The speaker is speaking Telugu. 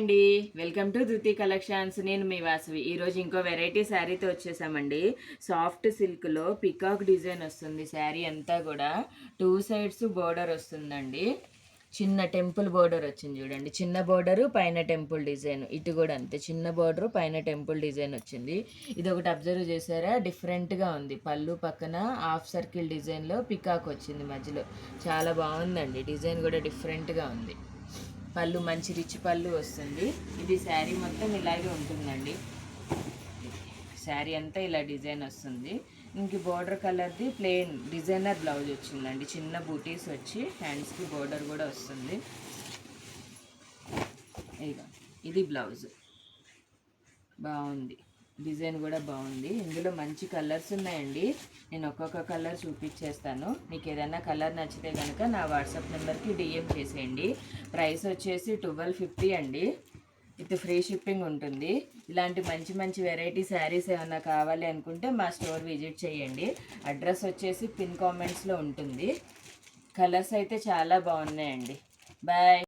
అండి, వెల్కమ్ టు ధృతి కలెక్షన్స్. నేను మీ వాసవి. ఈరోజు ఇంకో వెరైటీ శారీతో వచ్చేసామండి. సాఫ్ట్ సిల్క్లో పికాక్ డిజైన్ వస్తుంది. శారీ అంతా కూడా 2 సైడ్స్ బోర్డర్ వస్తుందండి. చిన్న టెంపుల్ బోర్డర్ వచ్చింది చూడండి. చిన్న బోర్డరు పైన టెంపుల్ డిజైన్. ఇటు కూడా అంతే, చిన్న బోర్డరు పైన టెంపుల్ డిజైన్ వచ్చింది. ఇది ఒకటి అబ్జర్వ్ చేసారా, డిఫరెంట్గా ఉంది. పళ్ళు పక్కన హాఫ్ సర్కిల్ డిజైన్లో పికాక్ వచ్చింది మధ్యలో. చాలా బాగుందండి, డిజైన్ కూడా డిఫరెంట్గా ఉంది. పళ్ళు మంచి రిచ్ పళ్ళు వస్తుంది. ఇది శారీ మొత్తం ఇలాగే ఉంటుందండి. శారీ అంతా ఇలా డిజైన్ వస్తుంది. ఇంక బోర్డర్ కలర్ది ప్లెయిన్ డిజైనర్ బ్లౌజ్ వచ్చిందండి. చిన్న బూటీస్ వచ్చి హ్యాండ్స్కి బోర్డర్ కూడా వస్తుంది. ఇది బ్లౌజ్ బాగుంది, డిజైన్ కూడా బాగుంది. ఇందులో మంచి కలర్స్ ఉన్నాయండి. నేను ఒక్కొక్క కలర్ చూపించేస్తాను. మీకు ఏదైనా కలర్ నచ్చితే కనుక నా వాట్సాప్ నెంబర్కి డిఎం చేసేయండి. ప్రైస్ వచ్చేసి 1250 అండి. విత్ ఫ్రీ షిప్పింగ్ ఉంటుంది. ఇలాంటి మంచి మంచి వెరైటీ శారీస్ ఏమైనా కావాలి అనుకుంటే మా స్టోర్ విజిట్ చేయండి. అడ్రస్ వచ్చేసి పిన్ కామెంట్స్లో ఉంటుంది. కలర్స్ అయితే చాలా బాగున్నాయండి. బాయ్.